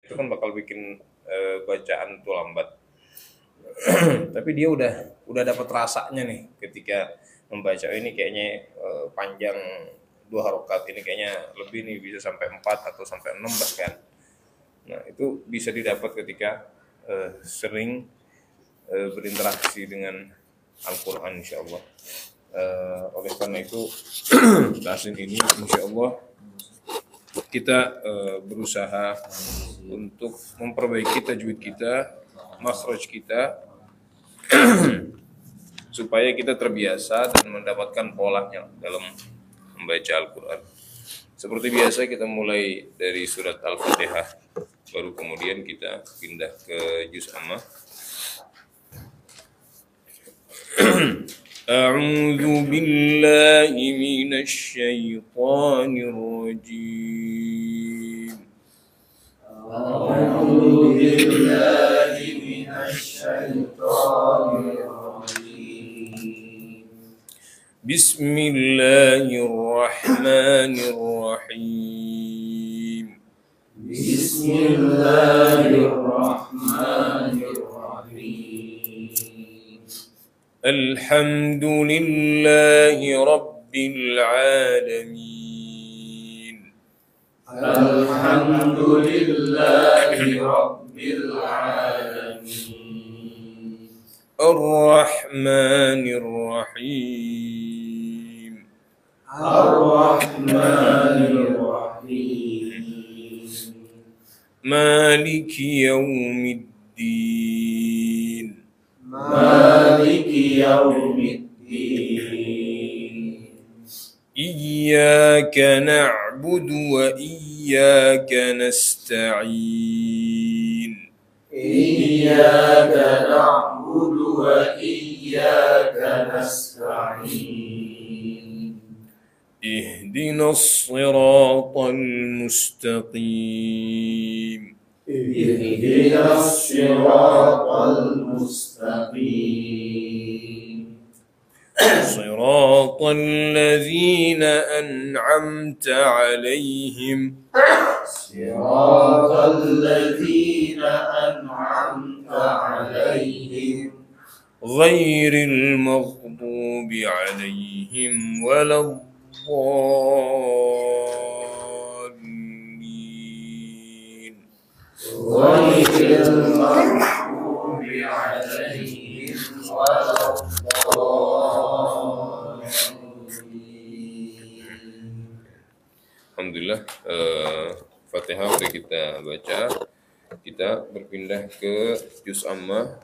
itu kan bakal bikin bacaan tuh lambat. Tapi dia udah dapat rasanya nih ketika membaca ini kayaknya panjang 2 rakaat ini kayaknya lebih nih, bisa sampai 4 atau sampai 6 bahkan. Nah itu bisa didapat ketika sering berinteraksi dengan Al-Quran insyaallah. Oleh karena itu tahsin ini insyaallah kita berusaha untuk memperbaiki tajwid kita, makhraj kita, supaya kita terbiasa dan mendapatkan polanya dalam membaca Al-Quran. Seperti biasa kita mulai dari surat Al-Fatihah, baru kemudian kita pindah ke juz amma. A'udzu billahi minasy syaithanir rajim. A'udzu billahi minasy syaithanir rajim. Bismillahirrahmanirrahim. Bismillahirrahmanirrahim. Alhamdulillahi rabbil alamin. Alhamdulillahi rabbil alamin. Ar-Rahmanir Rahim. Ar-Rahmanir Rahim. Maliki yaumiddin. Maliki yaumiddin. Iyyaka na'budu wa iyyaka nasta'in. Iyyaka na'budu wa iyyaka nasta'in. Ihdinas siratal mustaqim. Ihdinas siratal mustaqim. Siratal ladzina an'amta 'alaihim. Siratal ladzina an'amta 'alaihim. Ghairil maghdubi 'alaihim waladdallin. Ghairil maghdubi 'alaihim waladdallin. Alhamdulillah, Fatihah sudah kita baca. Kita berpindah ke juz amma.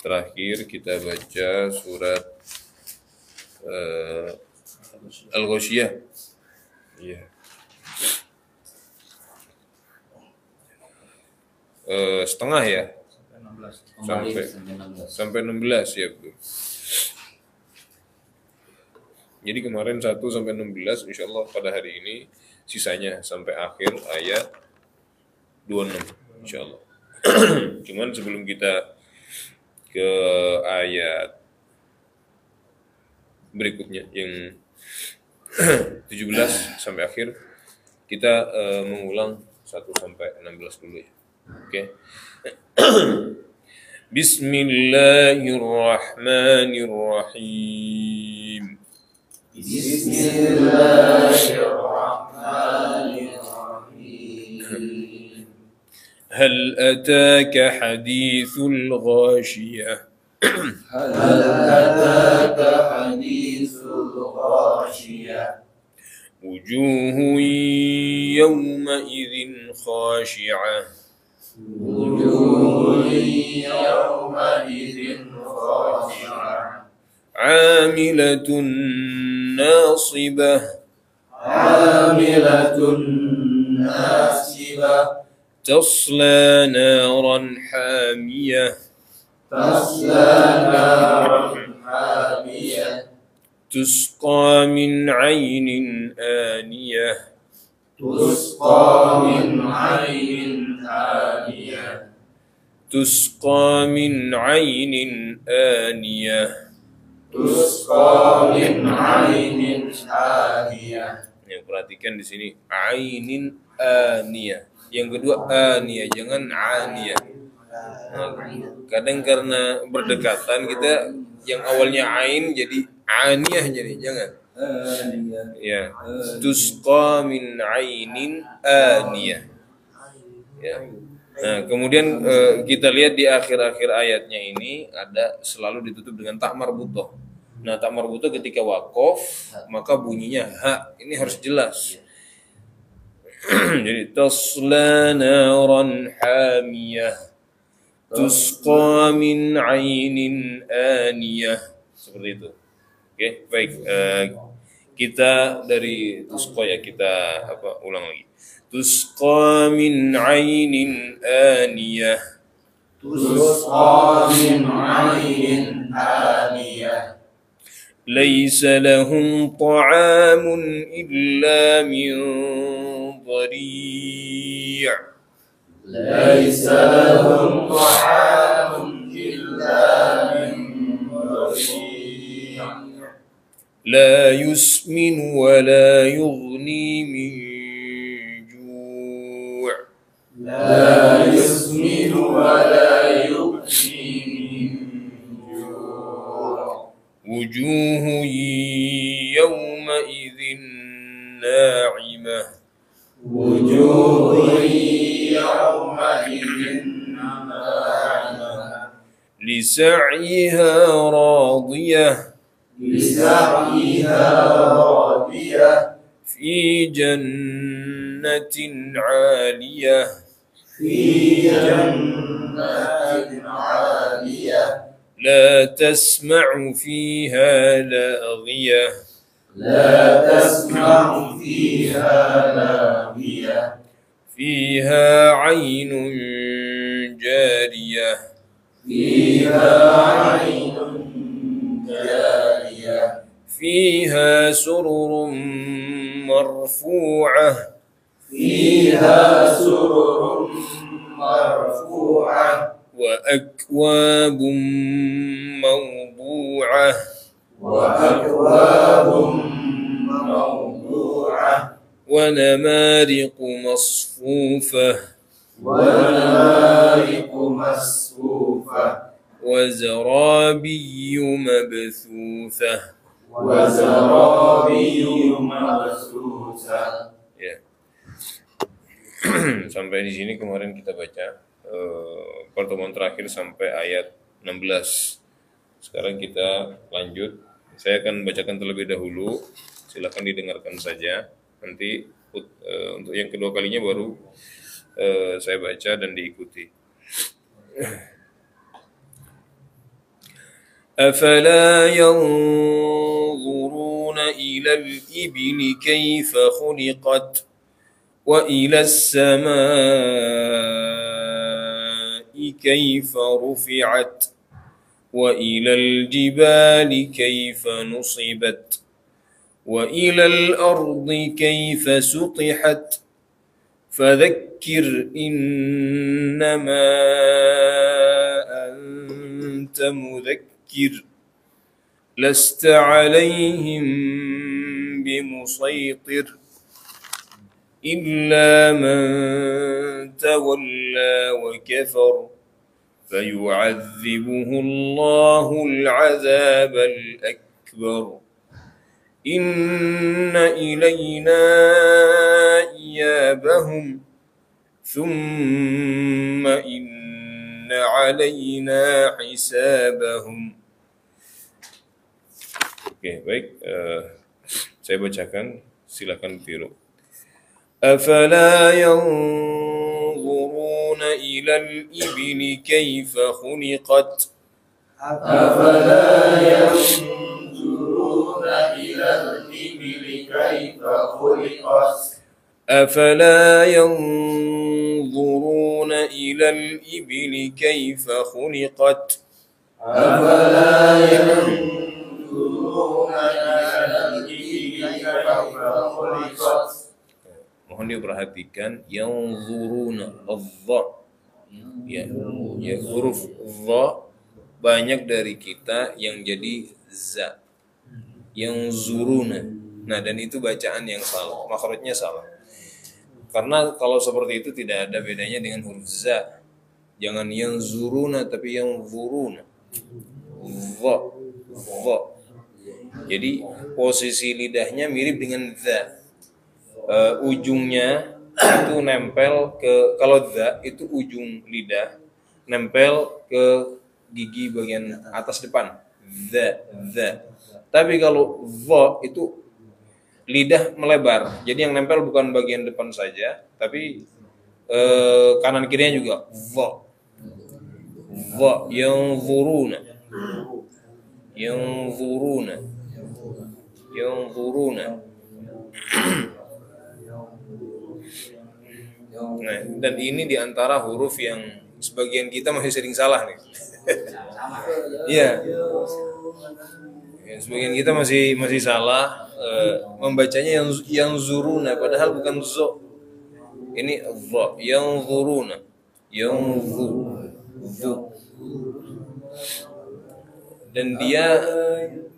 Terakhir kita baca surat Al-Ghasyiyah. Iya. Setengah ya? Sampai 16 ya, betul. Jadi kemarin 1 sampai 16, insyaallah pada hari ini sisanya sampai akhir ayat 26 insyaallah. Cuman sebelum kita ke ayat berikutnya yang 17 sampai akhir, kita mengulang 1 sampai 16 dulu ya. Oke. Bismillahirrahmanirrahim. Bismillahirrahmanirrahim. هل أتاك حديث الغاشية. هل أتاك حديث الغاشية. وجوه يومئذ خاشعة. وجوه يومئذ خاشعة. عاملة ناصبة. عاملة ناصبة. تصلى نارا حامية. تصلى نارا حامية. تسقى من عين آنية. تسقى من عين آنية. تسقى من عين آنية. تسقى من عين آنية. Ya, perhatikan di sini ainin aniyah. Yang kedua aniyah, jangan aniyah. Nah, kadang karena berdekatan kita yang awalnya ain jadi aniyah, jadi jangan. Ya, tusqa min ainin aniyah. Ya. Nah, kemudian kita lihat di akhir-akhir ayatnya ini ada selalu ditutup dengan tak marbutoh. Nah, tak marbutoh ketika waqaf maka bunyinya ha, ini harus jelas. Jadi tasla naran hamiyah tusqa min ainin aniyah, seperti itu. Oke, baik. Kita dari tusqa ya, kita ulang lagi. Tusqa min ainin aniyah. تسقى من عين آنية ليس لهم طعام إلا من ضريع. ليس لهم طعام إلا من ضريع لا يسمن ولا يغني من جوع. لا يسمن ولا يغني من جوع وجوه يومئذ ناعمة وجوه يومئذ ناعمة لسعيها راضية لسعيها راضية في جنة عالية في جنة عالية لا تسمع فيها لاغية لا تسمع فيها لاغية فيها عين جارية فيها عين جارية فيها سرر مرفوعة فيها سرر مرفوعة وأكواب موضوعة وأكواب موضوعة ونمارق مصفوفة ونمارق مصفوفة وزرابي مبثوثة. وزرابي مبثوثة. Ya. Sampai di sini kemarin kita baca pertemuan terakhir sampai ayat 16. Sekarang kita lanjut. Saya akan bacakan terlebih dahulu. Silakan didengarkan saja. Nanti untuk yang kedua kalinya baru saya baca dan diikuti. أفلا ينظرون إلى الإبل كيف خلقت وإلى السماء كيف رفعت وإلى الجبال كيف نصبت وإلى الأرض كيف سطحت فذكر إنما أنت مذكر لست عليهم بمسيطر إلا من تولى وكفر فيعذبه الله العذاب الأكبر إن إلينا إيابهم ثم إن علينا حسابهم. Oke, baik. Saya bacakan, silakan tiru. أفلا ينظرون إلى الإبل كيف خلقت أفلا ينظرون إلى الإبل كيف خلقت أفلا ينظرون إلى الإبل كيف خلقت أفلا ينظرون إلى الإبل كيف خلقت. Mohon diperhatikan yanzuruna adh-dha ya huruf dha banyak dari kita yang jadi za yanzuruna. Nah, dan itu bacaan yang salah, makhrajnya salah. Karena kalau seperti itu tidak ada bedanya dengan huruf za. Jangan yang zuruna tapi yang zuruna. Dha. Dha. Jadi posisi lidahnya mirip dengan za. Ujungnya itu nempel ke, kalau za itu ujung lidah nempel ke gigi bagian atas depan. Za. Tapi kalau dha itu lidah melebar. Jadi yang nempel bukan bagian depan saja, tapi kanan kirinya juga. Dha. Dha yang zuruna. Yang zuruna. Yang zuruna. Nah, dan ini diantara huruf yang sebagian kita masih sering salah nih. Iya. Ya, sebagian kita masih salah membacanya yang zuruna padahal bukan zo. Ini dha, yang zuruna. Yang zu. Dan dia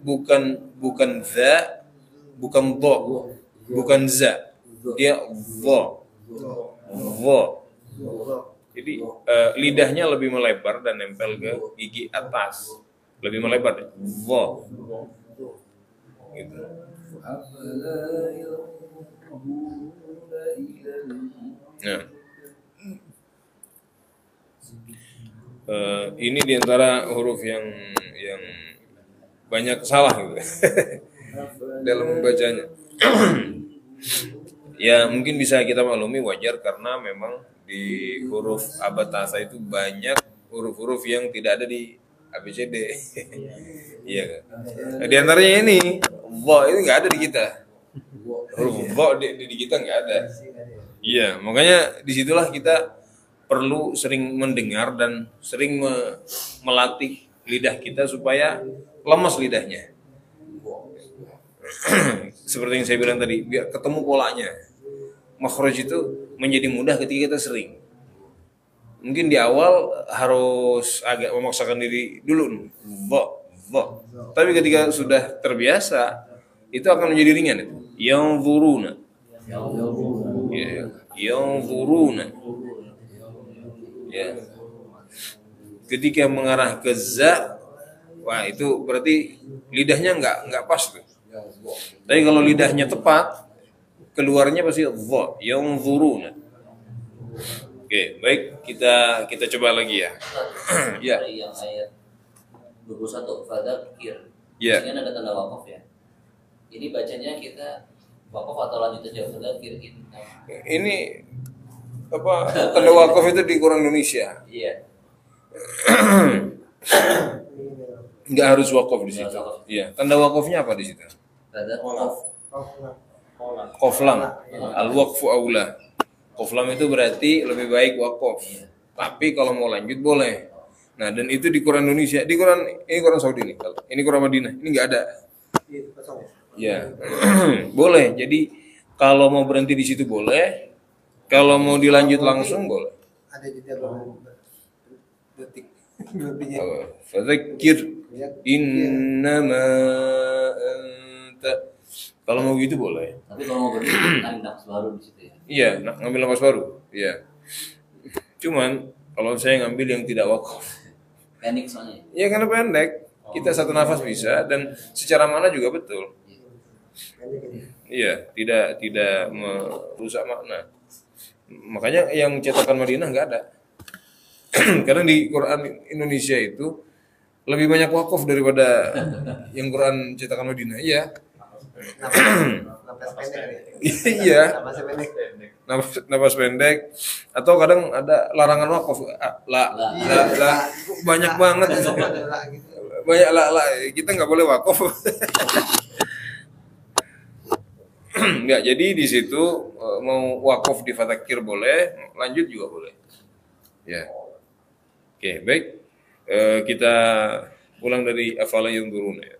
bukan za, bukan dha, bukan za. Dia dha. Dha. Jadi lidahnya lebih melebar dan nempel ke gigi atas. Lebih melebar. Dha. Gitu. Nah. Ini diantara huruf yang banyak salah gitu. Dalam membacanya. Ya mungkin bisa kita maklumi, wajar karena memang di huruf abatasa itu banyak huruf-huruf yang tidak ada di ABCD. Iya kan? Nah, di antaranya ini dha itu nggak ada di kita. Huruf dha di kita nggak ada. Iya, makanya disitulah kita perlu sering mendengar dan sering melatih lidah kita supaya lemas lidahnya. Seperti yang saya bilang tadi, biar ketemu polanya. Makhraj itu menjadi mudah ketika kita sering. Mungkin di awal harus agak memaksakan diri dulu, dha. Tapi ketika sudah terbiasa, itu akan menjadi ringan itu. Yang zuruna. Ya, yang zuruna. Ya. Ketika mengarah ke za, wah itu berarti lidahnya nggak pas tuh. Tapi kalau lidahnya tepat, keluarnya pasti dha, yang zuruna. Oke, baik, kita coba lagi ya. Ya. Yang ayat 21 fadzakir. Ya. Ini kan ada tanda wakaf ya. Ini bacanya kita wakaf atau lanjut aja fadzakir ini. Ini apa tanda wakaf itu di Quran Indonesia. Iya. Nggak harus wakaf di situ. Iya, tanda wakafnya apa di situ? Fadzakir. Qoflam. Al-waqfu aula. Qoflam itu berarti lebih baik wakaf. Tapi kalau mau lanjut boleh. Nah, dan itu di Quran Indonesia, di Quran ini Quran Saudi nih. Ini Quran Madinah, ini nggak ada. Ya. Boleh. Jadi kalau mau berhenti di situ boleh. Kalau mau dilanjut langsung boleh. Ada juga detik. Fadzakir innama anta. Kalau mau gitu boleh. Tapi kalau mau berhenti kan nafas baru di situ ya. Iya, ngambil nafas baru. Iya. Cuman kalau saya ngambil yang tidak wakaf. Pendek soalnya. Ya karena pendek. Kita satu nafas bisa dan secara makna juga betul. Iya, tidak merusak makna. Makanya yang cetakan Madinah nggak ada. Karena di Quran Indonesia itu lebih banyak wakaf daripada yang Quran cetakan Madinah. Iya. Nafas pendek. Iya. Nafas pendek. Nafas pendek atau kadang ada larangan wakaf. Banyak banget. Banyak kita nggak boleh wakaf. Nggak, jadi di situ mau wakaf di fadzakir boleh, lanjut juga boleh. Ya. Oke, baik. Kita ulang dari afala yanzuruna ya.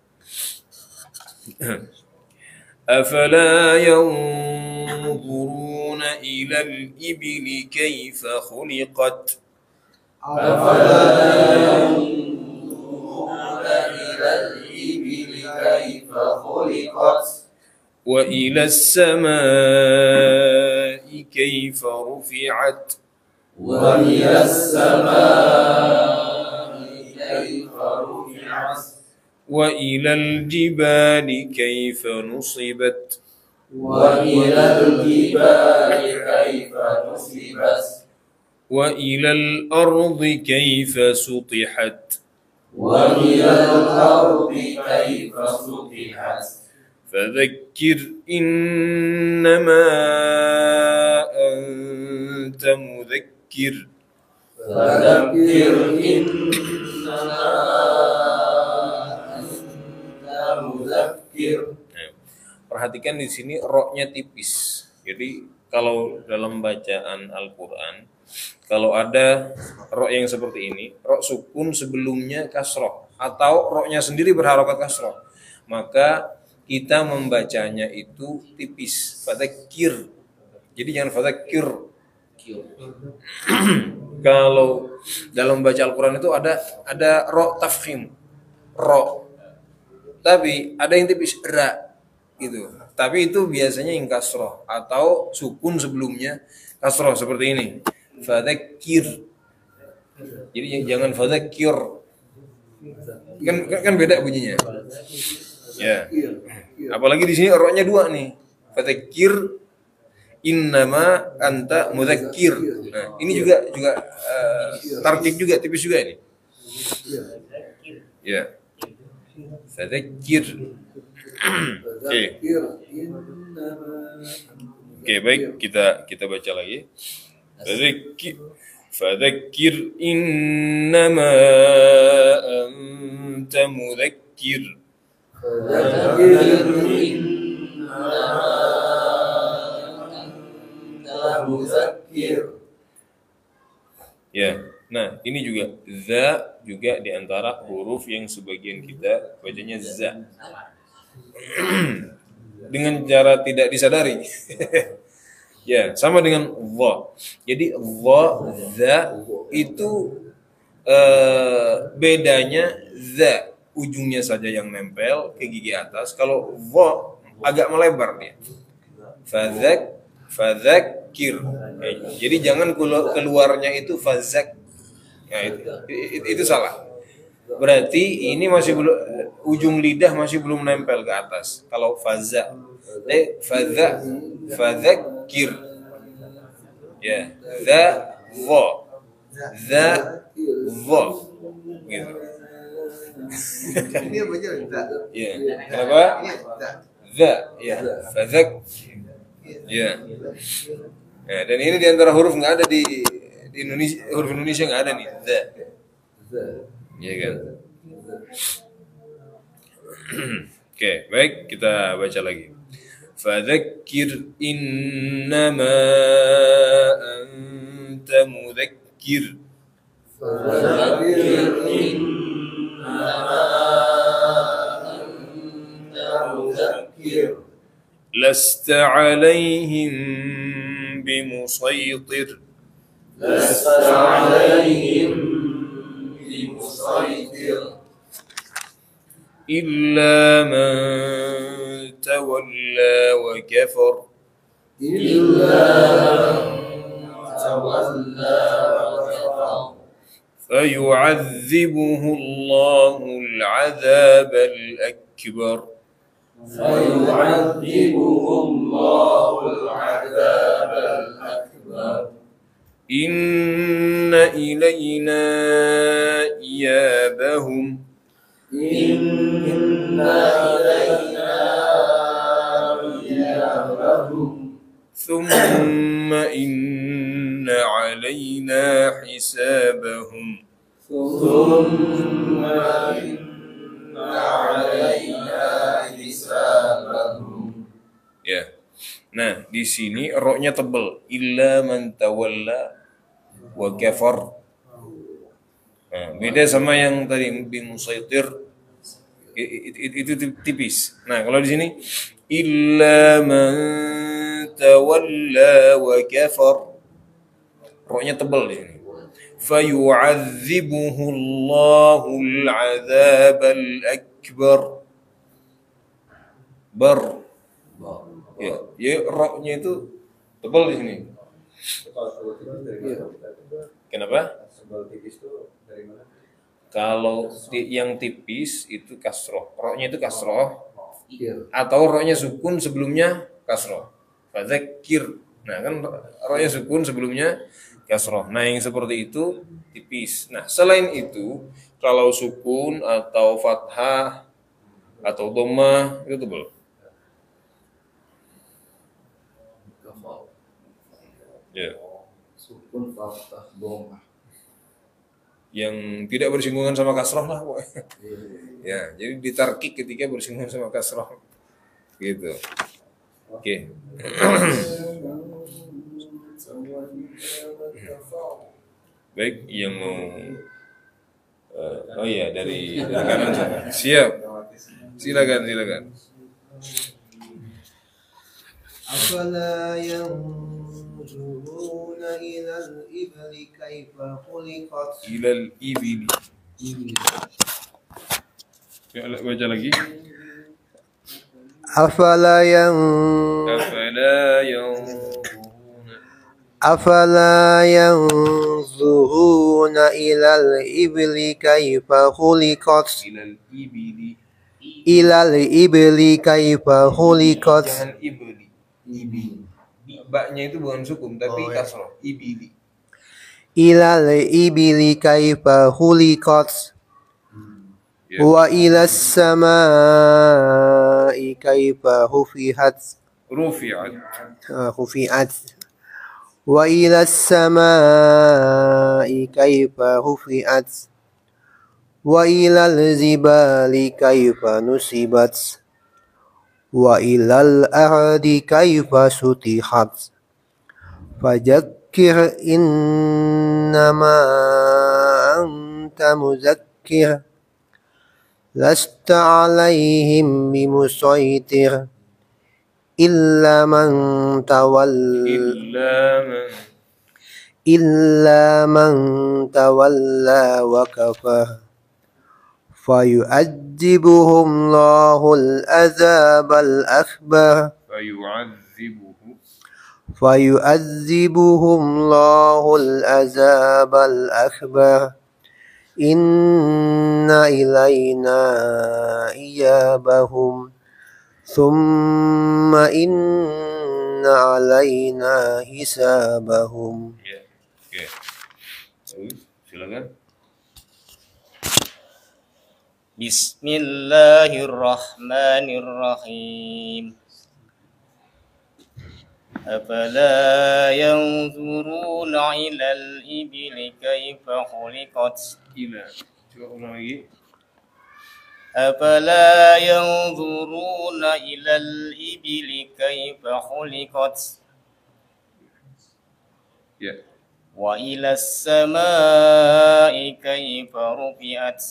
Afala yanzuruna ila al-ibli kaifa khuliqat. أفلا ينظرون إلى الإبل كيف خلقت وإلى السماء كيف رفعت وإلى السماء كيف رفعت وإلى الجبال كيف نصبت وإلى الجبال كيف نصبت وإلى الأرض كيف سطحت وإلى الأرض كيف سطحت فذكر إنما أنت مذكر فذكر إنما أنت مذكر. Perhatikan di sini roknya tipis. Jadi kalau dalam bacaan Al-Quran, kalau ada rok yang seperti ini, rok sukun sebelumnya kasroh atau roknya sendiri berharokat kasroh, maka kita membacanya itu tipis. Fadzakir. Jadi jangan fadzakir. Kalau dalam baca Al-Quran itu ada rok tafkhim, rok. Tapi ada yang tipis ra gitu. Tapi itu biasanya yang kasroh atau sukun sebelumnya kasroh seperti ini. Fadzakir. Jadi jangan fadzakir. Kan beda bunyinya. Ya. Apalagi di sini roknya dua nih. Fadzakir innama anta mudzakir. Nah, ini juga tarkib juga tipis juga ini. Ya. Fadzakir. Oke, baik, kita baca lagi. Fadzakir innama anta mudzakir. Ya, nah ini juga za juga diantara huruf yang sebagian kita bacanya za dengan cara tidak disadari. Ya, sama dengan dha. Jadi dha, za itu bedanya za ujungnya saja yang nempel ke gigi atas. Kalau dha agak melebar dia. Fadzakir. Jadi jangan keluarnya itu fazak. Nah, itu salah. Berarti ini masih belum, ujung lidah masih belum nempel ke atas. Kalau fadzakir. Ya, dha gitu. Ini apa aja? Ya, kenapa? Dha, ya, fadzak. Ya. Nah, dan ini diantara huruf nggak ada di Indonesia, huruf Indonesia nggak ada nih. Dha. Iya kan? Oke, baik, kita baca lagi. Fadzakir innama anta mudzakir. Fadzakir innama anta mudzakir. Lasta 'alaihim bimusaytir. Lasta 'alaihim bimusaytir. إلا من تولى وكفر إلا من تولى وكفر فيعذبه الله العذاب الأكبر فيعذبه الله العذاب الأكبر إن إلينا إيابهم إن إلينا إيابهم ثم إن علينا حسابهم ثم إن علينا حسابهم. Ya. Nah, di sini roknya tebal. Illa man tawalla wa kafar. Nah, beda sama yang tadi bimusaytir, itu tipis. Nah, kalau di sini illa man tawalla wa kafar, roknya tebal di sini. Fayu'adzibuhu Allahul 'adzabal akbar. Ya, roknya itu Tebal di sini. Kalau sebel tipis dari mana? Kenapa? Sebel tipis itu dari mana? Kalau yang tipis itu kasroh, rohnya itu kasroh, Iya. atau rohnya sukun sebelumnya kasroh. Fadzakir. Nah kan rohnya sukun sebelumnya kasroh. Nah yang seperti itu tipis. Nah selain itu kalau sukun atau fathah atau dhammah itu tebal. Ya. Sukun fathah dhammah. Yang tidak bersinggungan sama kasroh lah pokoknya. Ya, jadi ditarkik ketika bersinggungan sama kasroh. Gitu. Oke. Baik, yang mau oh iya dari kanan sana. Siap. Silakan. أفلا ينظرون إلى الإبل كيف خلقت Ilal ibili. Baca lagi. أفلا ينظرون إلى الإبل كيف خلقت Ilal ibili. إلى الإبل كيف خلقت Jangan ibili. Ibili. Baknya itu bukan sukun tapi kasroh. Ibili. إلى الإبل كيف خلقت Ya. وإلى السماء كيف رفعت Rufi'at. وإلى السماء كيف رفعت وإلى الجبال كيف نصبت وإلى الأرض كيف سطحت فذكر إنما أنت مذكر لست عليهم بمسيطر إلا من تولى وكفر فيعذبه الله العذاب الأكبر إن إلينا إيابهم ثم إن علينا حسابهم. Ya. Oke. Silakan. Bismillahirrahmanirrahim. أفلا ينظرون إلى الإبل كيف خلقت Coba ulang lagi. أفلا ينظرون إلى الإبل كيف خلقت Ya. وإلى السماء كيف رفعت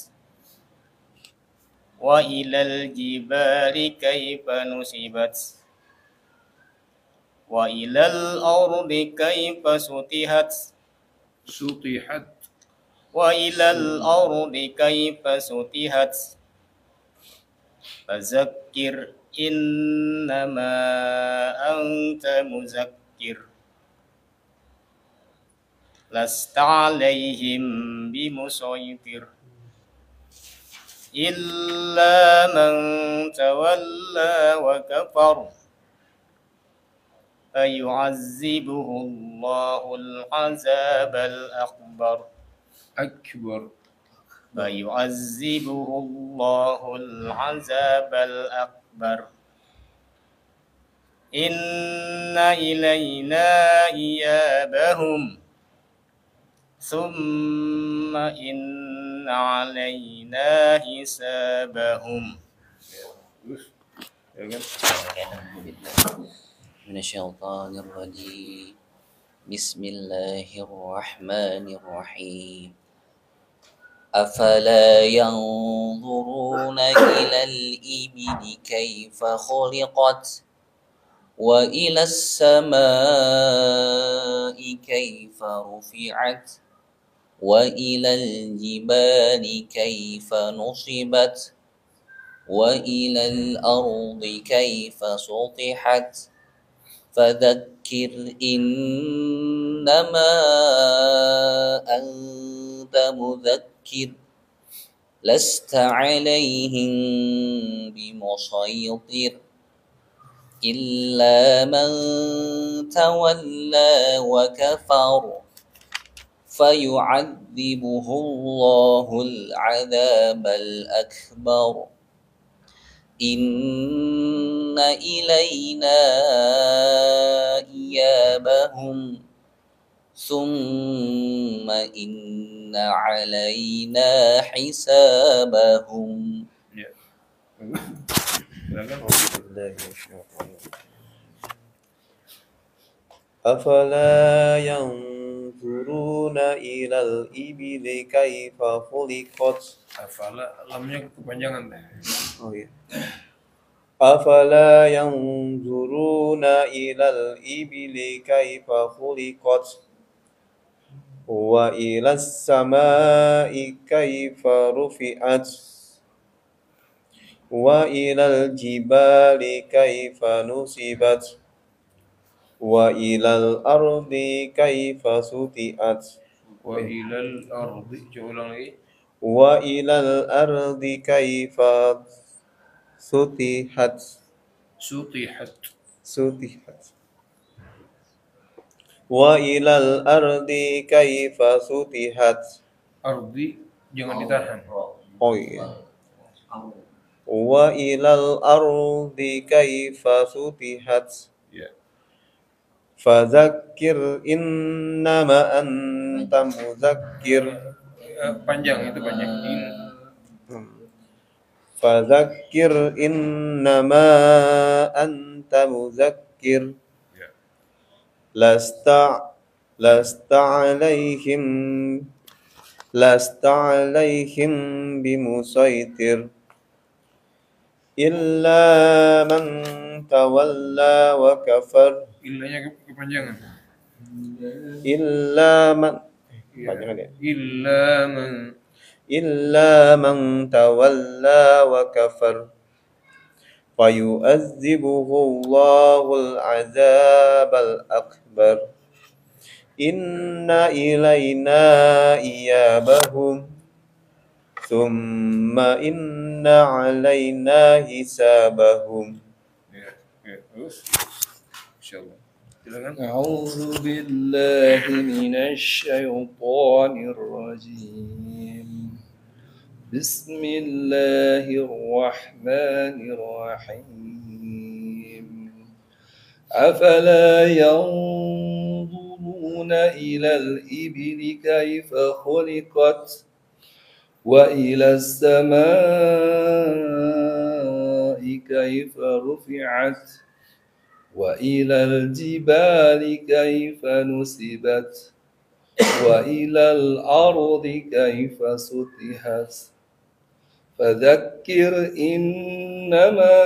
وإلى الجبال كيف نصبت وإلى الأرض كيف سطحت وإلى الأرض كيف سطحت فذكر إنما أنت مذكر لست عليهم بمسيطر إلا من تولى وكفر فيعذبه الله العذاب الأكبر فيعذبه الله العذاب الأكبر إن إلينا إيابهم ثم إن علينا حسابهم. من الشيطان الرجيم. بسم الله الرحمن الرحيم. أفلا ينظرون إلى الإبل كيف خلقت وإلى السماء كيف رفعت وإلى الجبال كيف نصبت وإلى الأرض كيف سطحت فذكر فذكر إنما أنت مذكر لست عليهم بمسيطر إلا من تولى وكفر فيعذبه الله العذاب الأكبر إن إلينا إيابهم ثم إن علينا حسابهم. Ya. Silakan. أفلا ينظرون إلى الإبل كيف خلقت Afala lamnya kepanjangan dah. Oh iya. أفلا ينظرون إلى الإبل كيف خلقت وإلى السماء كيف رفعت وإلى الجبال كيف نصبت وإلى الأرض كيف سطحت Wa ilal ardi, coba ulang lagi. وإلى الأرض كيف سطحت Sutihat. وإلى الأرض كيف سطحت Ardi jangan ditahan. Oh iya. وإلى الأرض كيف سطحت Ya. فذكر إنما أنت مذكر Panjang itu panjang. فذكر إنما أنت مذكر Ya. لست عليهم بمسيطر إلا من تولى وكفر Illanya kepanjangan. إلا من Ya. Panjangan ya? Illa man إلا من تولى وكفر فيؤذبه الله العذاب الأكبر إن إلينا إيابهم ثم إن علينا حسابهم. Ya. Ya. Terus. Insyaallah. Silakan. أعوذ بالله من الشيطان الرجيم بسم الله الرحمن الرحيم أفلا ينظرون إلى الإبل كيف خلقت وإلى السماء كيف رفعت وإلى الجبال كيف نصبت وإلى الأرض كيف سطحت فذكر إنما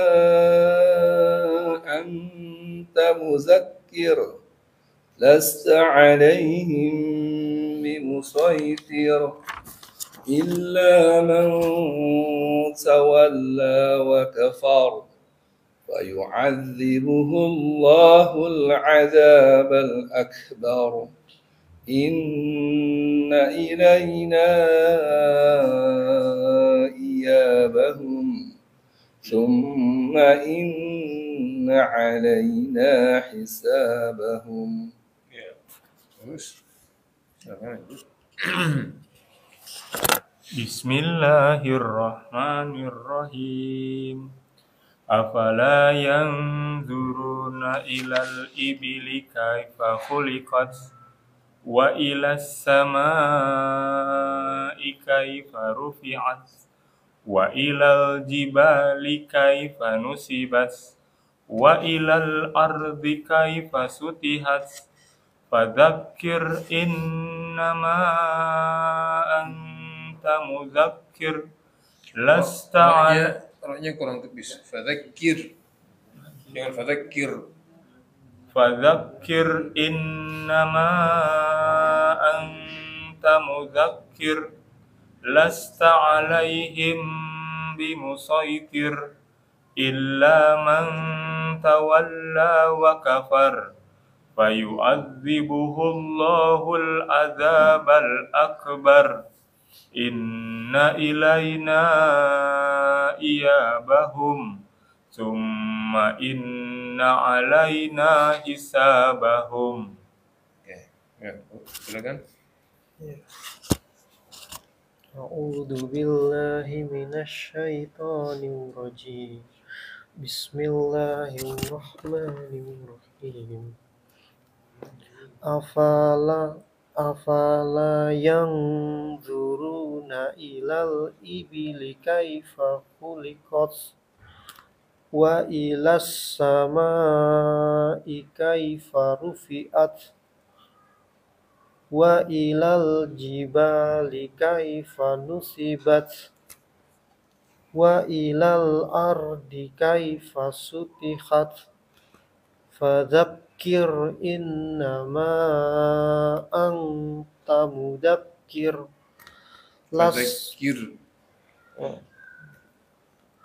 أنت مذكر لست عليهم بمسيطر إلا من تولى وكفر فيعذبه الله العذاب الأكبر إن إلينا إيابهم ثم إن علينا حسابهم. Ya. Terus. Silakan. Bismillahirrahmanirrahim. Afala yanzuruna ilal ibili kaifa khuliqat wa ilas samai kaifa rufi'at wa ilal jibali kaifa nusibat wa ilal ardi kaifa sutihat fadzakir innama anta mudzakkir lasta Roknya kurang tepis. Fadzakir. Jangan fadzakir. Fadzakir innama anta mudzakkir lasta alaihim bimusaitir illa man tawalla wa kafar فيعذبه الله العذاب الأكبر إن إلينا إيابهم ثم إن علينا حسابهم. Oke, ya, silakan. أعوذ بالله من الشيطان الرجيم بسم الله الرحمن الرحيم أفلا ينظرون إلى الإبل كيف خلقت وإلى السماء كيف رفعت وإلى الجبال كيف نصبت وإلى الأرض كيف سطحت فذكر إنما أنت مذكر Fadzakir.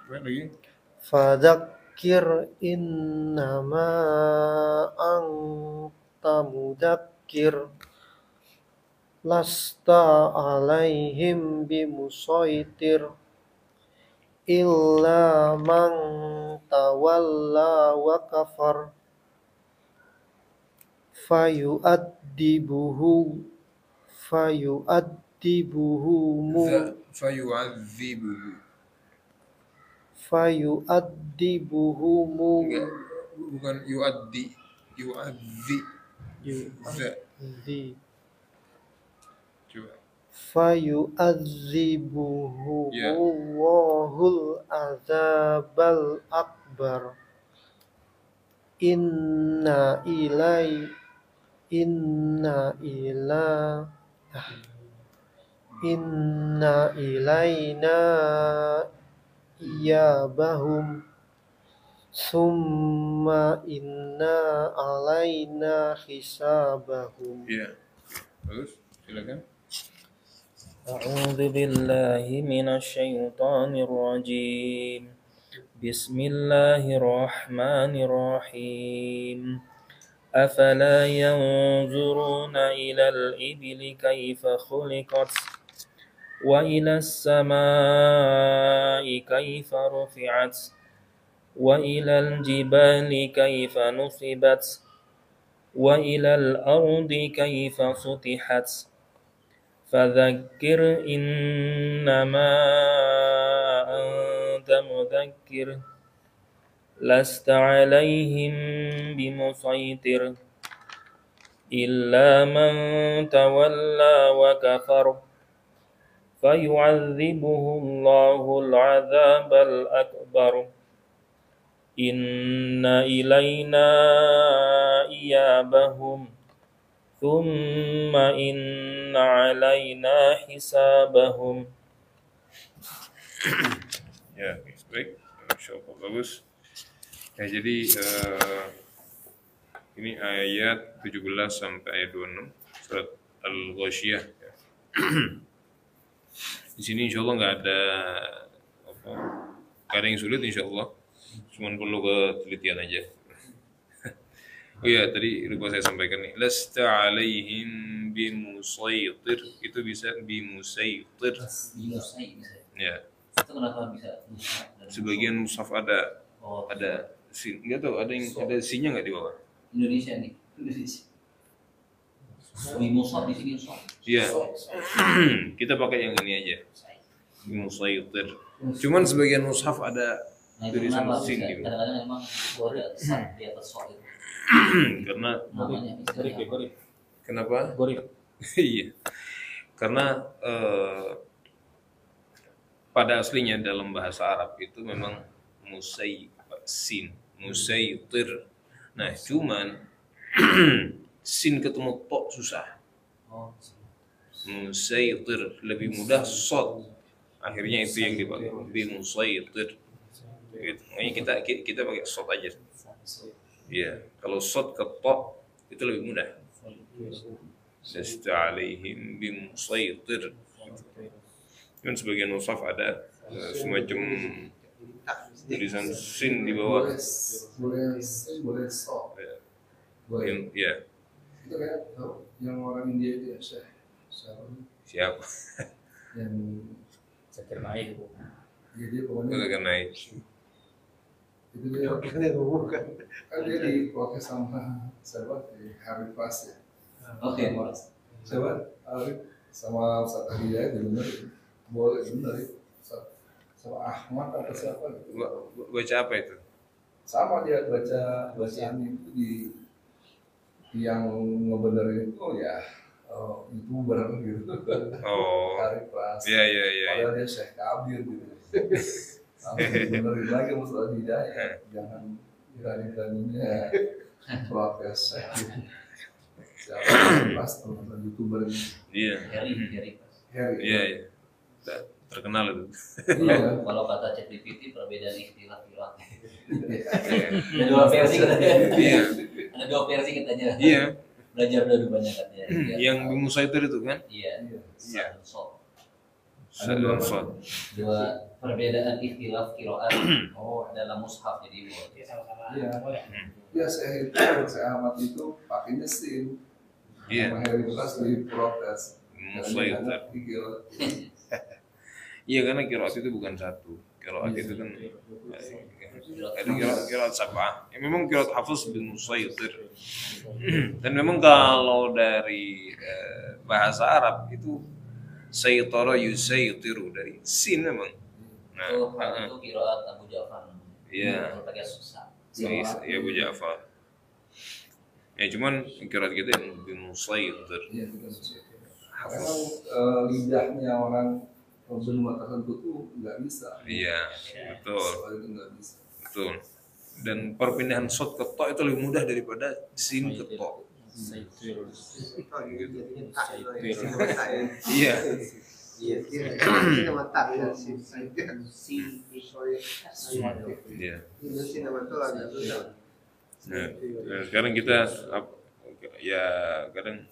Lagi. فذكر إنما أنت مذكر لست عليهم بمسيطر إلا من تولى وكفر فيؤدبه Enggak, bukan yuaddi. Coba. Fayu'adzibumullahul azabal akbar inna ilaina iyabahum summa inna alaina hisabahum. Iya. Bagus, silakan. أعوذ بالله من الشيطان الرجيم بسم الله الرحمن الرحيم أفلا ينظرون إلى الإبل كيف خلقت وإلى السماء كيف رفعت وإلى الجبال كيف نصبت وإلى الأرض كيف سطحت فذكر إنما أنت مذكر لست عليهم بمسيطر إلا من تولى وكفر فيعذبه الله العذاب الأكبر إن إلينا إيابهم ثم إن علينا حسابهم. Ya, baik. Insyaallah bagus. Ya, jadi ini ayat 17 sampai ayat 26 surat Al-Ghasyiyah. Ya. Di sini insyaallah nggak ada yang sulit insyaallah. Cuman perlu ketelitian aja. Oh iya, tadi lupa saya sampaikan nih. Lasta alaihim bimusaytir. Itu bisa bimusaytir. Ya. Itu kenapa bisa? Sebagian mushaf ada sin. Enggak tahu, ada sinnya enggak di bawah? Indonesia nih. Di mushaf di sini mushaf. Iya. Kita pakai yang ini aja. Bimusaytir. Cuman sebagian mushaf ada tulisan sin di bawah. Kadang-kadang memang itu ada di atas soal itu. Karena Namanya kenapa? Iya. Karena pada aslinya dalam bahasa Arab itu memang musaytir. Nah, cuman sin ketemu to susah. Musaytir lebih mudah sod. Akhirnya itu yang dipakai musaytir. Gitu. Makanya kita pakai sod aja. Iya, kalau sod ke to itu lebih mudah. Lasta alaihim bimusaytir. Kan sebagian mushaf ada semacam tulisan sin di bawah. Boleh. Ya, Itu kayak tahu yang orang India itu ya, Syekh. siap. Yang Zakir Naik. dia pokoknya Udah naik. itu dia bukan. kan dia diprotes sama siapa Harry Pas ya. Oke. Siapa Arif sama Ustaz Hidayat benar boleh benar ya. Sama Ahmad atau siapa gitu. Baca apa itu? Sama dia bacaan itu di yang ngebenerin itu ya YouTuber gitu. Oh, Arif Pas. iya. Padahal dia Syekh Kabir gitu. Langsung benerin lagi Ustaz Hidayat. Jangan berani-beraninya protes Syekh gitu. Siapa Pas teman-teman YouTuber ini. Iya. Harry. Iya. Terkenal itu. Iya. Kalau kata ChatGPT perbedaan istilah kiroat. Iya. Ada dua versi katanya. Iya. Ada dua versi katanya. Iya. Belajar dulu banyak katanya. Yang di Musaitir itu kan? Iya. Iya. So, Ada dua dua perbedaan ikhtilaf kiroat dalam mushaf jadi Iya. Ya saya Ahmad itu pakainya sin. Iya. Sama Harry Pas diprotes. Musaitir. Iya, karena kiroat itu bukan satu. Kiroat itu kan ada kiroat sab'ah. Ya, memang kiroat Hafiz bin Musaitir. Dan memang kalau dari bahasa Arab itu saytara yusaytiru dari sin memang. Nah, itu kiroat Abu Ja'far. Iya. Pakai susah. Iya, Abu Ja'far. Ya cuman kiroat kita yang bin Musaitir. Iya, bukan Musaitir. Memang lidahnya orang benua tertentu tuh nggak bisa. Iya, betul. Soal itu nggak bisa. Betul. Dan perpindahan shot ke to itu lebih mudah daripada sin ke to. Iya. Iya, ini nama tak ya si Iya. ini sih nama tuh agak susah. Nah, sekarang kita ya kadang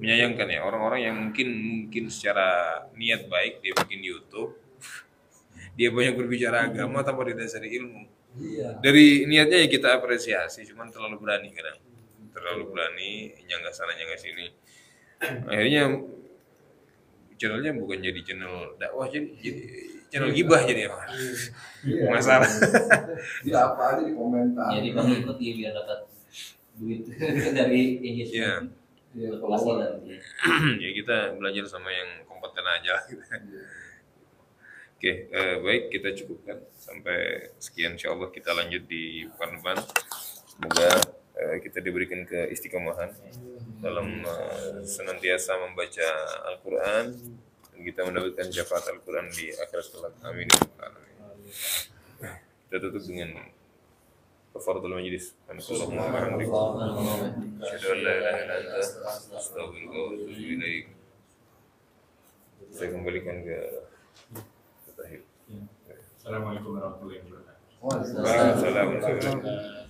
menyayangkan ya orang-orang yang mungkin secara niat baik dia bikin YouTube, dia banyak berbicara agama tanpa didasari ilmu. Iya. Dari niatnya ya kita apresiasi, cuman terlalu berani kadang, terlalu berani nyanggah sana nyanggah sini. Akhirnya channelnya bukan jadi channel dakwah, jadi channel gibah jadi Iya. masalah. Dia apa aja di komentar. Jadi pengikut dia biar dapat duit dari engagement. Iya. Iya, Penghasilan. Ya kita belajar sama yang kompeten aja gitu. Oke, baik kita cukupkan sampai sekian, insyaallah kita lanjut di pekan depan. Semoga kita diberikan keistiqomahan dalam senantiasa membaca Al-Qur'an dan kita mendapatkan syafaat Al-Qur'an di akhirat kelak. Amin. Kita tutup dengan kafaratul majlis. Allahumma hamdika asyhadu an la ilaha illa anta astaghfiruka wa atubu ilaik. Saya kembalikan ke Tahir. Assalamualaikum warahmatullahi wabarakatuh. Waalaikumsalam. Waalaikumsalam.